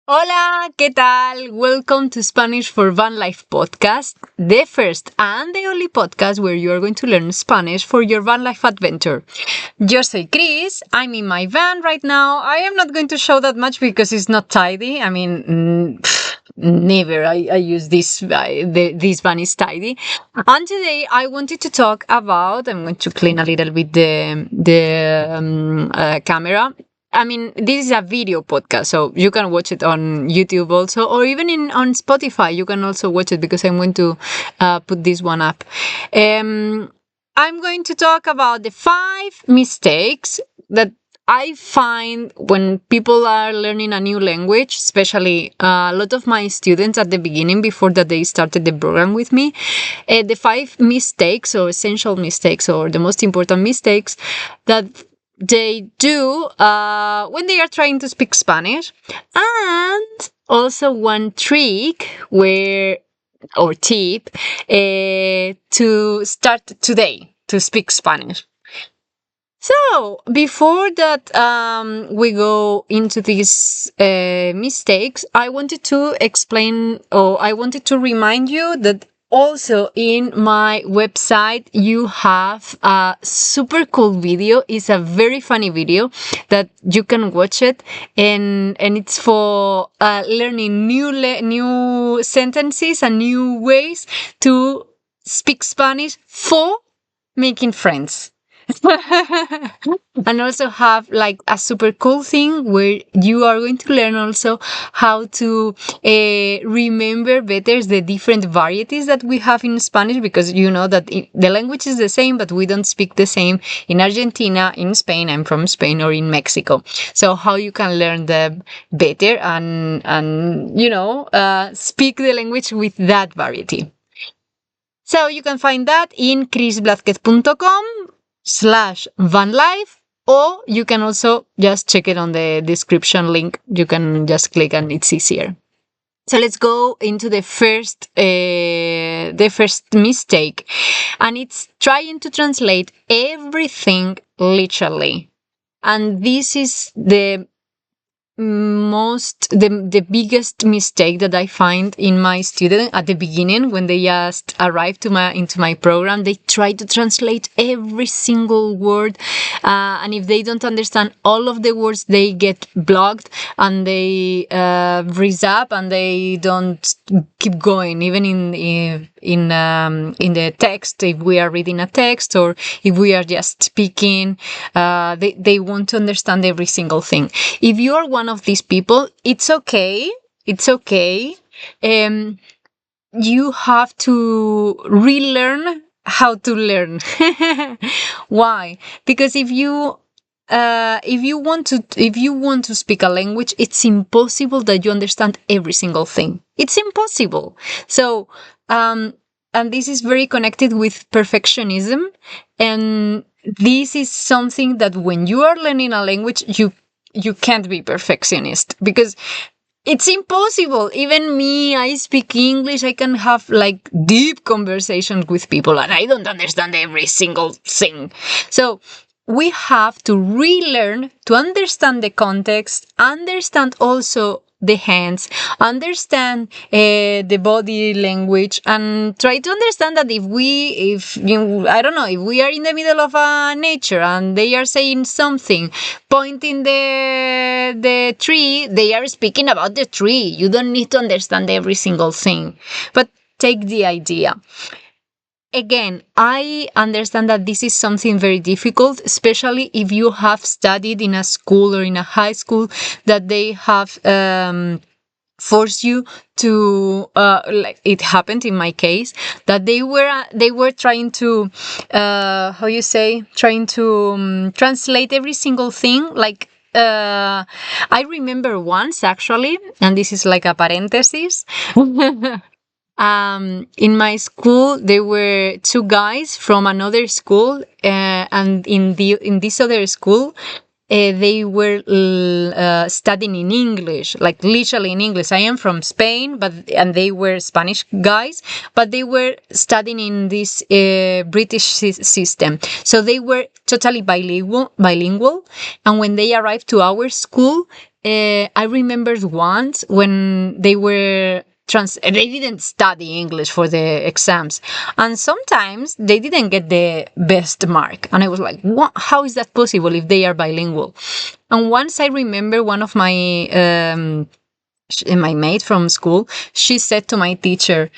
Hola, ¿qué tal? Welcome to Spanish for Van Life podcast, the first and the only podcast where you are going to learn Spanish for your van life adventure. Yo soy Chris. I'm in my van right now. I am not going to show that much because it's not tidy. I mean, never. I use this van is tidy. And today I wanted to talk about. I'm going to clean a little bit the camera. I mean, this is a video podcast, so you can watch it on YouTube also, or even on Spotify. You can also watch it because I'm going to put this one up. I'm going to talk about the 5 mistakes that I find when people are learning a new language, especially a lot of my students at the beginning before that they started the program with me. The 5 mistakes or essential mistakes or the most important mistakes that they do when they are trying to speak Spanish, and also one trick where or tip to start today to speak Spanish. So before that we go into these mistakes, I wanted to explain, or I wanted to remind you that also in my website you have a super cool video. It's a very funny video that you can watch it, and it's for learning new sentences and new ways to speak Spanish for making friends. And also have like a super cool thing where you are going to learn also how to remember better the different varieties that we have in Spanish, because you know that the language is the same, but we don't speak the same in Argentina, in Spain, I'm from Spain, or in Mexico. So how you can learn them better and speak the language with that variety. So you can find that in chrisblazquez.com/vanlife, or you can also just check it on the description link. You can just click and it's easier. So let's go into the first mistake, and it's trying to translate everything literally. And this is the biggest mistake that I find in my student at the beginning when they just arrive into my program. They try to translate every single word, and if they don't understand all of the words, they get blocked and they freeze up and they don't keep going. Even in the text, if we are reading a text or if we are just speaking, they want to understand every single thing. If you are one of these people, it's okay. It's okay. You have to relearn how to learn. Why? Because if you want to speak a language, it's impossible that you understand every single thing. It's impossible. So, and this is very connected with perfectionism, and this is something that when you are learning a language, you can't be perfectionist, because it's impossible. Even me, I speak English. I can have like deep conversations with people and I don't understand every single thing. So we have to relearn to understand the context, understand also the hands, understand the body language, and try to understand that if we are in the middle of nature and they are saying something, pointing the tree, they are speaking about the tree. You don't need to understand every single thing, but take the idea. Again, I understand that this is something very difficult, especially if you have studied in a school or in a high school that they have forced you to, like it happened in my case, that they were trying to, trying to translate every single thing. Like, I remember once actually, and this is like a parenthesis. In my school, there were 2 guys from another school, and in this other school, they were studying in English, like literally in English. I am from Spain, and they were Spanish guys, but they were studying in this British system. So they were totally bilingual. And when they arrived to our school, I remember once when they were they didn't study English for the exams, and sometimes they didn't get the best mark. And I was like, what? How is that possible if they are bilingual? And once I remember one of my mate from school, she said to my teacher,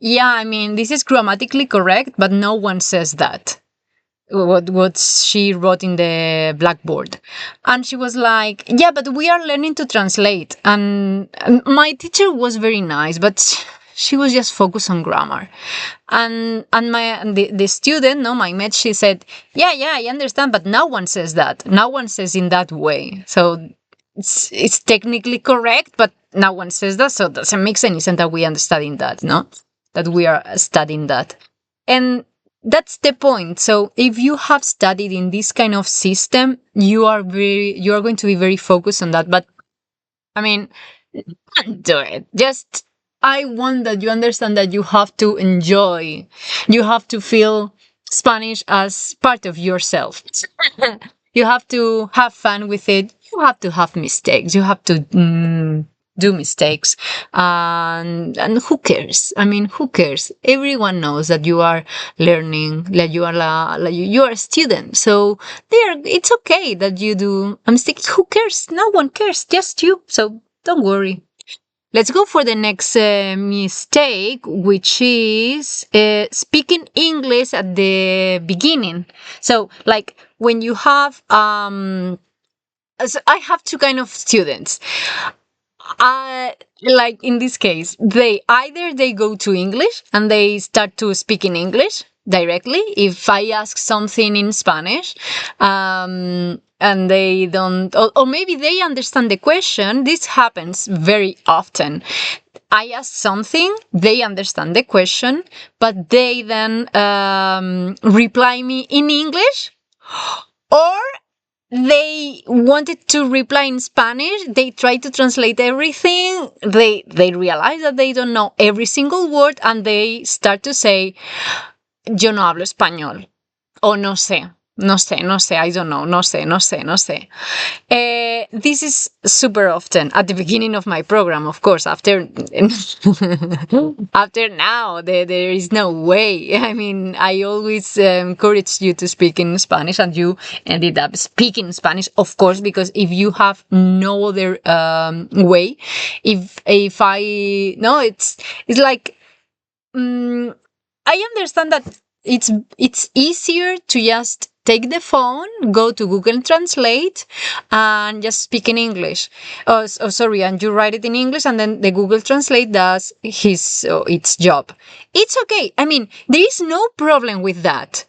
yeah, I mean, this is grammatically correct, but no one says that. What she wrote in the blackboard. And she was like, yeah, but we are learning to translate. And my teacher was very nice, but she was just focused on grammar. And the student, no, my mate, she said, yeah, I understand, but no one says that. No one says in that way. So it's technically correct, but no one says that, so it doesn't make any sense that we are studying that, no? That we are studying that. And that's the point. So if you have studied in this kind of system, you are going to be very focused on that. But I mean, don't do it. Just, I want that you understand that you have to enjoy. You have to feel Spanish as part of yourself. You have to have fun with it. You have to have mistakes. You have to do mistakes, and who cares? I mean, who cares? Everyone knows that you are learning, that you are a student. So it's okay that you do a mistake. Who cares? No one cares, just you. So don't worry. Let's go for the next mistake, which is speaking English at the beginning. So, like when you have, so I have two kind of students. Like in this case, they go to English and they start to speak in English directly. If I ask something in Spanish, and they don't, or maybe they understand the question. This happens very often. I ask something, they understand the question, but they then reply me in English, or they wanted to reply in Spanish. They try to translate everything. They realize that they don't know every single word, and they start to say, yo no hablo español, o no sé, I don't know, no sé. This is super often at the beginning of my program. Of course, after now, there is no way. I mean, I always encourage you to speak in Spanish, and you ended up speaking Spanish, of course, because if you have no other way, if I no, it's like I understand that it's easier to just take the phone, go to Google Translate, and just speak in English. Sorry, and you write it in English, and then the Google Translate does its job. It's okay. I mean, there is no problem with that.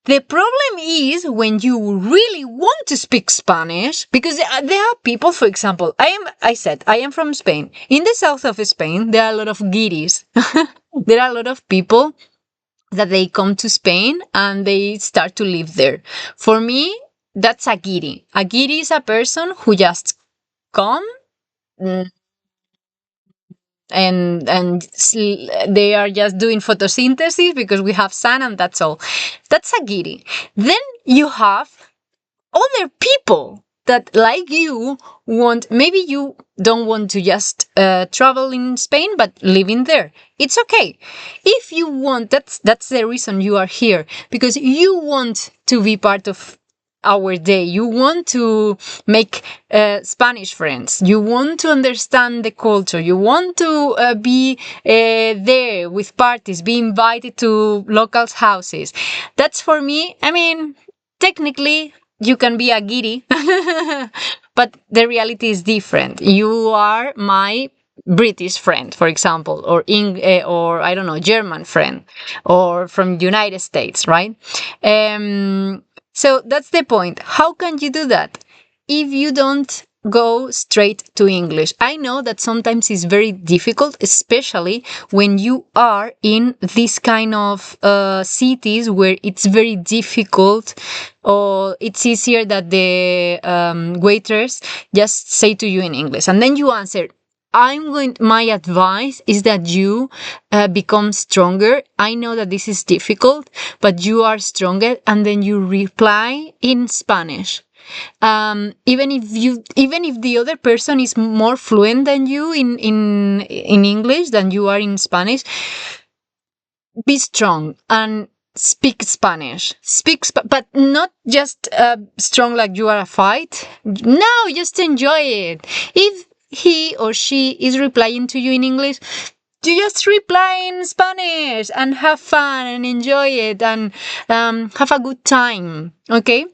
The problem is when you really want to speak Spanish, because there are people, for example, I said I am from Spain. In the south of Spain, there are a lot of guiris. There are a lot of people that they come to Spain and they start to live there. For me, that's a guiri. A guiri is a person who just come and they are just doing photosynthesis because we have sun, and that's all. That's a guiri. Then you have other people that, like you, maybe you don't want to just travel in Spain, but living there. It's okay. If you want, that's the reason you are here, because you want to be part of our day. You want to make Spanish friends. You want to understand the culture. You want to be there with parties, be invited to locals' houses. That's for me. I mean, technically, you can be a guiri, but the reality is different. You are my British friend, for example, or I don't know, German friend, or from United States, right? So that's the point. How can you do that? If you don't go straight to English. I know that sometimes it's very difficult, especially when you are in this kind of cities where it's very difficult, or it's easier that the waiters just say to you in English and then you answer. My advice is that you become stronger. I know that this is difficult, but you are stronger, and then you reply in Spanish. Even if the other person is more fluent than you in English than you are in Spanish, be strong and speak Spanish. But not just strong like you are a fight. No, just enjoy it. If he or she is replying to you in English, you just reply in Spanish and have fun and enjoy it and have a good time. Okay?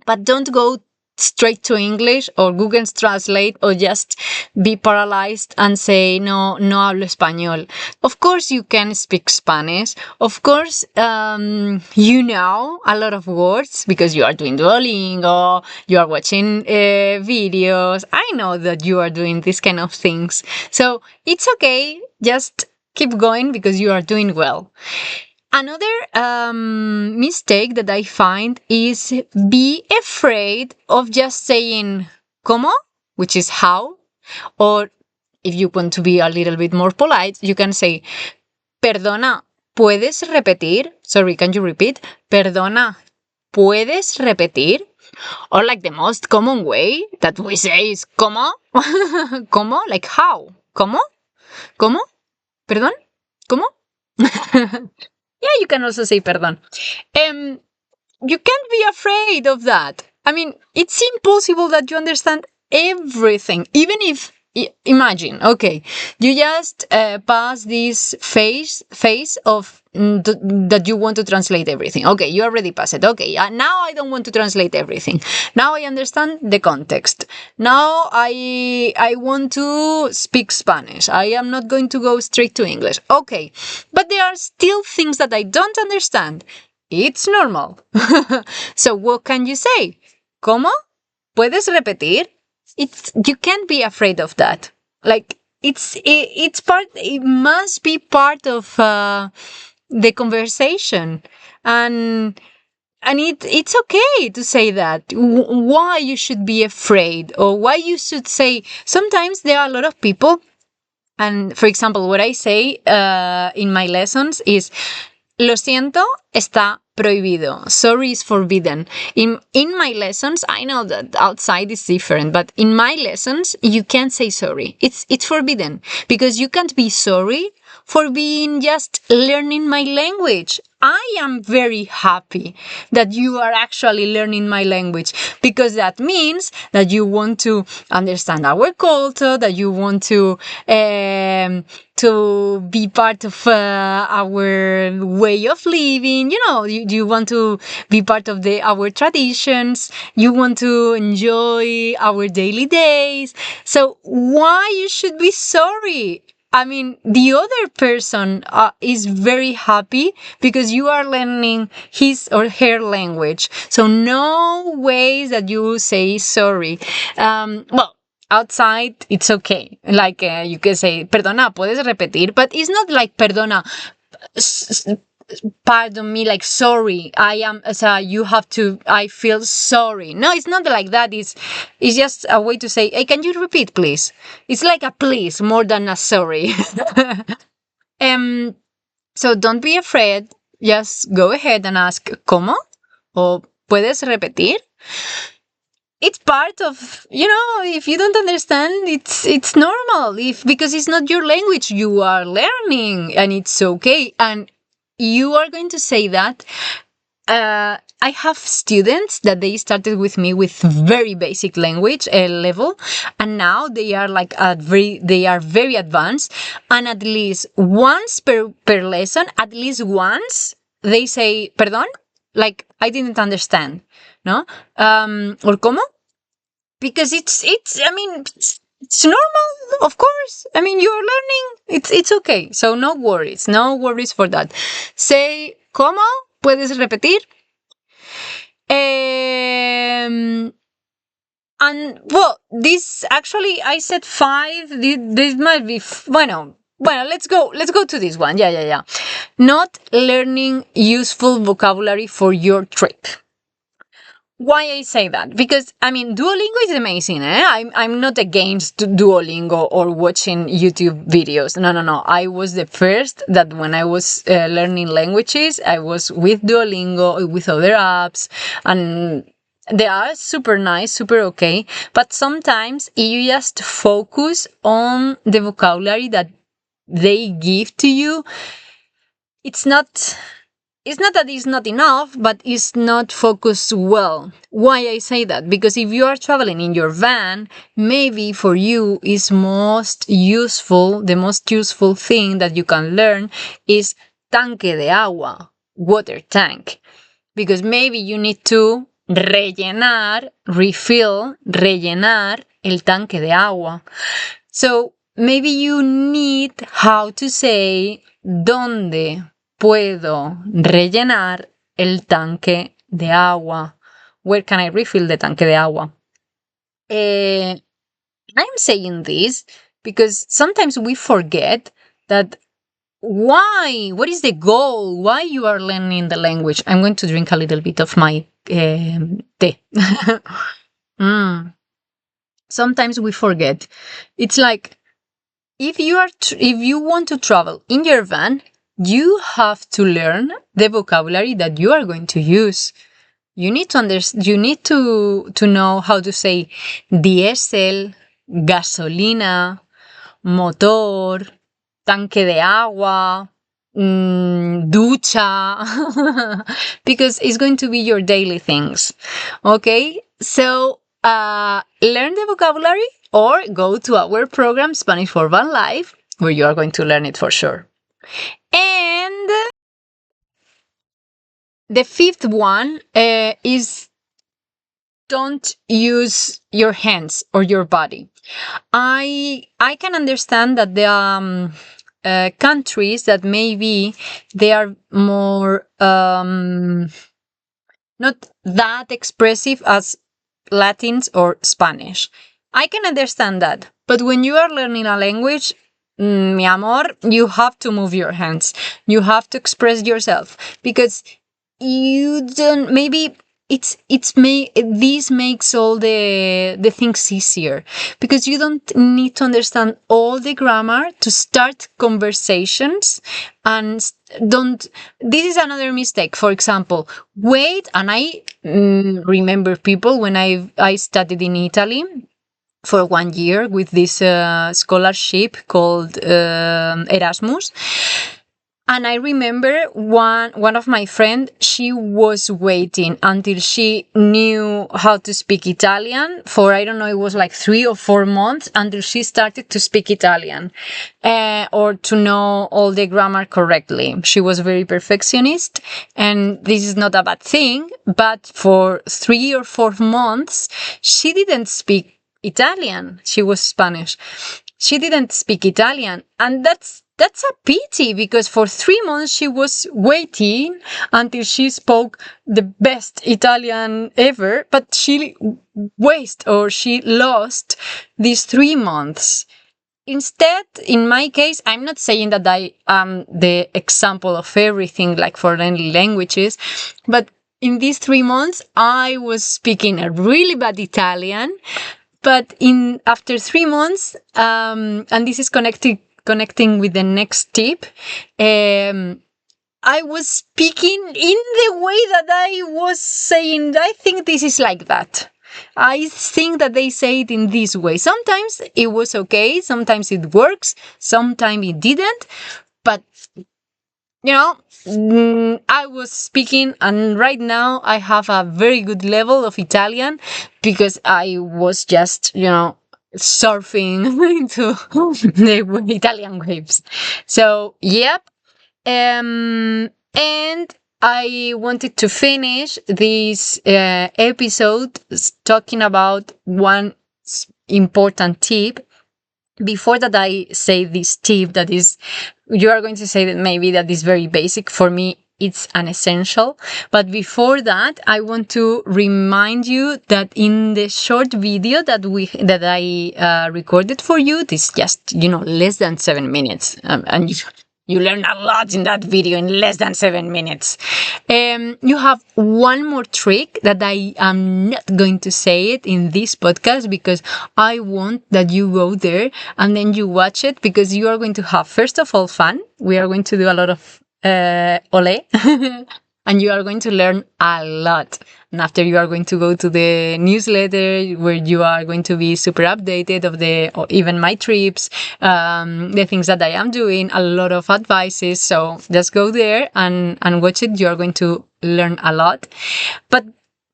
But don't go straight to English or Google Translate or just be paralyzed and say, no hablo español. Of course, you can speak Spanish. Of course, you know a lot of words because you are doing Duolingo, you are watching videos. I know that you are doing these kind of things. So it's okay. Just keep going because you are doing well. Another mistake that I find is be afraid of just saying ¿cómo?, which is how, or if you want to be a little bit more polite, you can say perdona, ¿puedes repetir? Sorry, can you repeat? Perdona, ¿puedes repetir? Or like the most common way that we say is ¿cómo? ¿Cómo? Like how? ¿Cómo? ¿Cómo? ¿Perdón? ¿Cómo? Yeah, you can also say perdón. You can't be afraid of that. I mean, it's impossible that you understand everything. Even if, imagine, okay, you just pass this phase of that you want to translate everything. Okay, you already passed it. Okay, now I don't want to translate everything. Now I understand the context. Now I want to speak Spanish. I am not going to go straight to English. Okay, but there are still things that I don't understand. It's normal. So what can you say? ¿Cómo? ¿Puedes repetir? You can't be afraid of that. Like it must be part of the conversation, and it's okay to say that. Why you should be afraid, or why you should say. Sometimes there are a lot of people, and for example, what I say in my lessons is lo siento, está prohibido. Sorry is forbidden. In my lessons, I know that outside is different, but in my lessons, you can't say sorry. It's forbidden because you can't be sorry for being just learning my language. I am very happy that you are actually learning my language because that means that you want to understand our culture, that you want to be part of our way of living. You know, you want to be part of our traditions. You want to enjoy our daily days. So why you should be sorry? I mean, the other person is very happy because you are learning his or her language. So no ways that you say sorry. Well, outside, it's okay. Like you can say, perdona, puedes repetir, but it's not like perdona. Pardon me, like sorry, you have to, I feel sorry. No, it's not like that. It's just a way to say, hey, can you repeat, please? It's like a please more than a sorry. So don't be afraid. Just go ahead and ask, ¿cómo? Or ¿puedes repetir? It's part of, if you don't understand, it's normal. Because it's not your language you are learning, and it's okay. And you are going to say that. I have students that they started with me with very basic language level, and now they are very advanced. And at least once per lesson, they say perdón, like I didn't understand, no, or ¿cómo? Because it's normal, of course. I mean, you're learning. It's okay. So no worries for that. Say ¿cómo? ¿Puedes repetir? And well, this actually, I said five. This might be, bueno, let's go to this one. Yeah. Not learning useful vocabulary for your trip. Why I say that? Because I mean, Duolingo is amazing. I'm not against Duolingo or watching YouTube videos. No. I was the first that when I was learning languages, I was with Duolingo, with other apps, and they are super nice, super okay. But sometimes you just focus on the vocabulary that they give to you. It's not that it's not enough, but it's not focused well. Why I say that? Because if you are traveling in your van, maybe for you is the most useful thing that you can learn is tanque de agua, water tank. Because maybe you need to rellenar el tanque de agua. So maybe you need how to say ¿dónde puedo rellenar el tanque de agua? Where can I refill the tanque de agua? I'm saying this because sometimes we forget that what is the goal? Why you are learning the language? I'm going to drink a little bit of my tea. Sometimes we forget. It's like if you want to travel in your van, you have to learn the vocabulary that you are going to use. You need to know how to say diésel, gasolina, motor, tanque de agua, ducha, because it's going to be your daily things. Okay, so learn the vocabulary or go to our program Spanish for Van Life, where you are going to learn it for sure. And the fifth one is don't use your hands or your body. I can understand that there are countries that maybe they are more not that expressive as Latins or Spanish. I can understand that. But when you are learning a language, mi amor, you have to move your hands. You have to express yourself because you don't, maybe this makes all the things easier because you don't need to understand all the grammar to start conversations and this is another mistake. For example, wait, and I remember people when I studied in Italy for 1 year with this scholarship called Erasmus. And I remember one of my friends, she was waiting until she knew how to speak Italian for, I don't know, it was like 3 or 4 months until she started to speak Italian or to know all the grammar correctly. She was very perfectionist, and this is not a bad thing, but for 3 or 4 months, she didn't speak Italian. She was Spanish. She didn't speak Italian, and that's a pity because for 3 months she was waiting until she spoke the best Italian ever, but she lost these 3 months. Instead, in my case, I'm not saying that I am the example of everything like for any languages, but in these 3 months, I was speaking a really bad Italian. But after 3 months, and this is connecting with the next tip, I was speaking in the way that I was saying, I think this is like that. I think that they say it in this way. Sometimes it was okay, sometimes it works, sometimes it didn't, but I was speaking, and right now I have a very good level of Italian because I was just, surfing into the Italian waves. So, yep. And I wanted to finish this episode talking about one important tip. Before that I say this tip that is, you are going to say that maybe that is very basic. For me, it's an essential. But before that, I want to remind you that in the short video that I recorded for you, this just less than 7 minutes, and you learn a lot in that video in less than 7 minutes. You have one more trick that I am not going to say it in this podcast because I want that you go there and then you watch it, because you are going to have, first of all, fun. We are going to do a lot of ole. And you are going to learn a lot. And after, you are going to go to the newsletter where you are going to be super updated of even my trips, the things that I am doing, a lot of advices. So just go there and watch it. You are going to learn a lot. But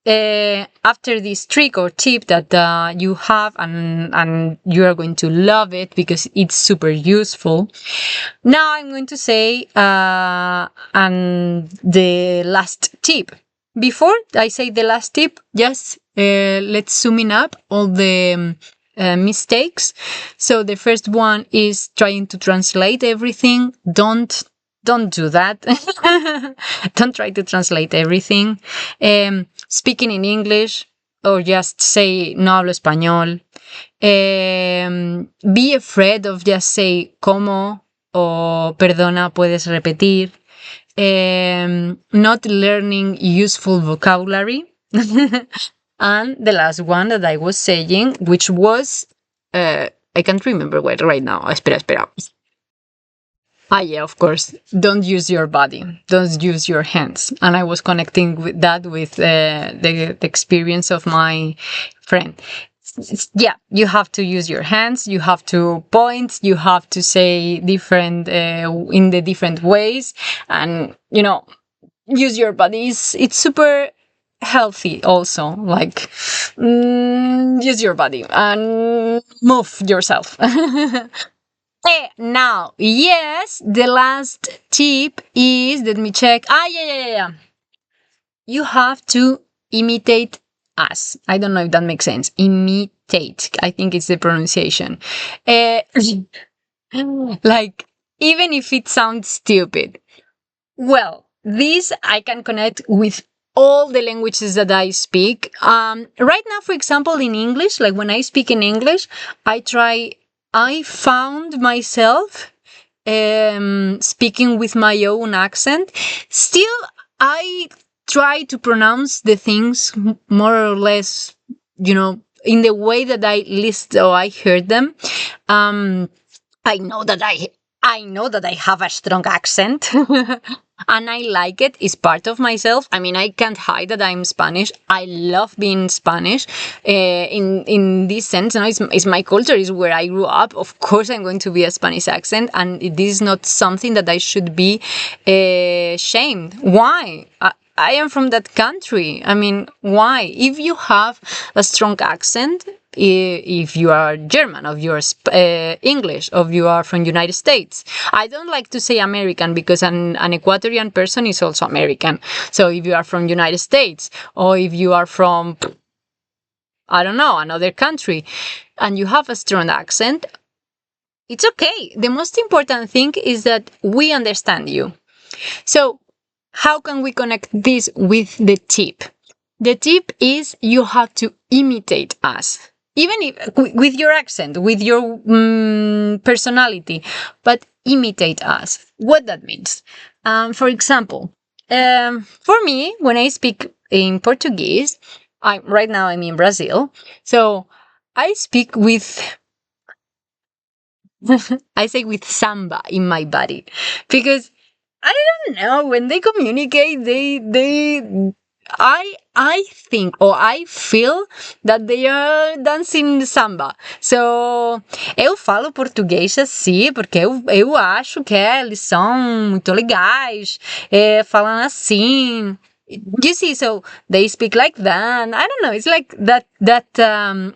after this trick or tip that you have, and you are going to love it because it's super useful. Now I'm going to say and the last tip. Before I say the last tip, just let's zoom in up all the mistakes. So the first one is trying to translate everything. Don't do that. Don't try to translate everything. Speaking in English, or just say no hablo español. Be afraid of just say como o perdona, puedes repetir. Not learning useful vocabulary. And the last one that I was saying, which was, I can't remember what right now. Espera. Yeah, of course. Don't use your body. Don't use your hands. And I was connecting with that with the experience of my friend. Yeah, you have to use your hands. You have to point. You have to say different in the different ways, and use your body. It's super healthy also. Like use your body and move yourself. Now, yes, the last tip is, let me check. Yeah. You have to imitate us. I don't know if that makes sense. Imitate. I think it's the pronunciation. Like, even if it sounds stupid. Well, this I can connect with all the languages that I speak. Right now, for example, in English, like when I speak in English, I found myself speaking with my own accent. Still, I try to pronounce the things more or less, in the way that I heard them. I know that I have a strong accent. And I like it. It's part of myself. I mean, I can't hide that I'm Spanish. I love being Spanish. In this sense, it's my culture. It's where I grew up. Of course, I'm going to be a Spanish accent, and this is not something that I should be shamed. Why? I am from that country. I mean, why? If you have a strong accent, if you are German, if you are English, if you are from United States. I don't like to say American because an Ecuadorian person is also American. So if you are from United States, or if you are from, I don't know, another country, and you have a strong accent, it's okay. The most important thing is that we understand you. So how can we connect this with the tip? The tip is you have to imitate us. Even if with your accent, with your personality, but imitate us. What that means? For example, for me, when I speak in Portuguese, right now I'm in Brazil, so I speak with I say with samba in my body, because I don't know, when they communicate, I think, or I feel that they are dancing samba. So, eu falo português assim, porque eu acho que eles são muito legais, falam assim. You see, so they speak like that. I don't know. It's like that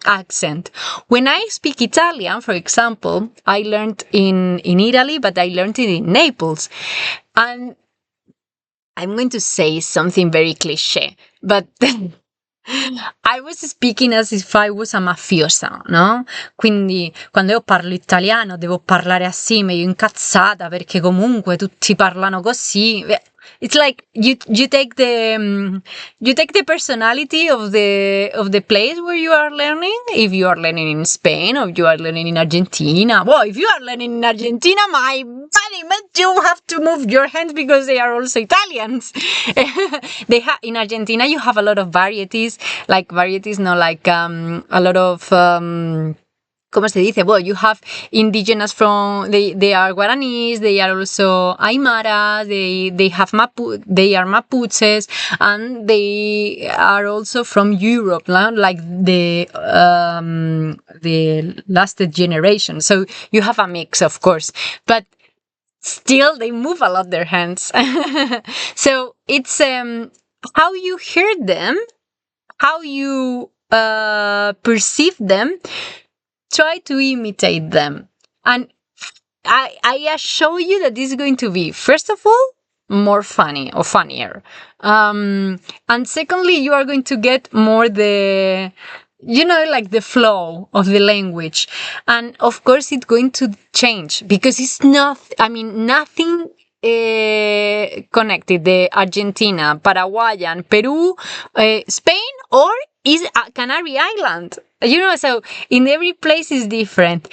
accent. When I speak Italian, for example, I learned in Italy, but I learned it in Naples. And I'm going to say something very cliche, but I was speaking as if I was a mafiosa, no? Quindi quando io parlo italiano devo parlare assim, meglio incazzata, perché comunque tutti parlano così. It's like you take the personality of the place where you are learning. If you are learning in Spain or you are learning in Argentina. Well, if you are learning in Argentina, my buddy, but you have to move your hands because they are also Italians. In Argentina you have a lot of varieties, no, like a lot of ¿cómo se dice? Well, you have indigenous from they are Guaranis, they are also Aymara, they are Mapuches, and they are also from Europe, like the last generation. So you have a mix, of course, but still they move a lot their hands. So it's how you hear them, how you perceive them, try to imitate them. And I assure you that this is going to be, first of all, more funny or funnier. And secondly, you are going to get more like the flow of the language. And of course, it's going to change because it's nothing connected, the Argentina, Paraguayan, Peru, Spain, or is a Canary Island. So in every place is different.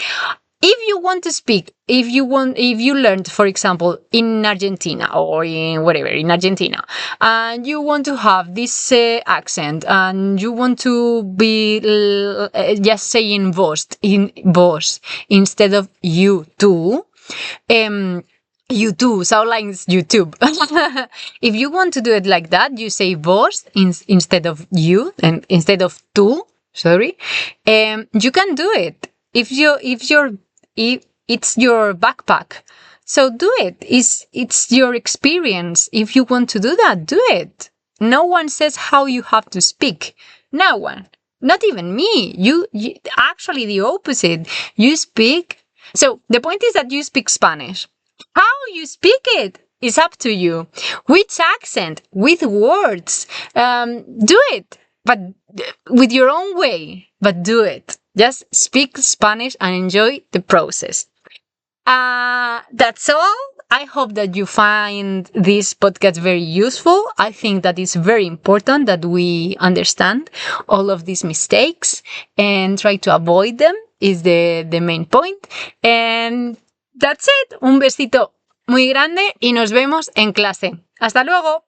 If you want to speak, if you learned, for example, in Argentina or in whatever, in Argentina, and you want to have this accent and you want to be just saying vos instead of you too, YouTube, sound like YouTube. If you want to do it like that, you say vos instead of you and instead of tú. Sorry, you can do it. If it's your backpack, so do it. It's your experience. If you want to do that, do it. No one says how you have to speak. No one, not even me. You actually the opposite. You speak. So the point is that you speak Spanish. How you speak it is up to you. Which accent, with words, do it, but with your own way. But do it. Just speak Spanish and enjoy the process. That's all. I hope that you find this podcast very useful. I think that it's very important that we understand all of these mistakes and try to avoid them is the main point. And that's it. Un besito muy grande y nos vemos en clase. Hasta luego.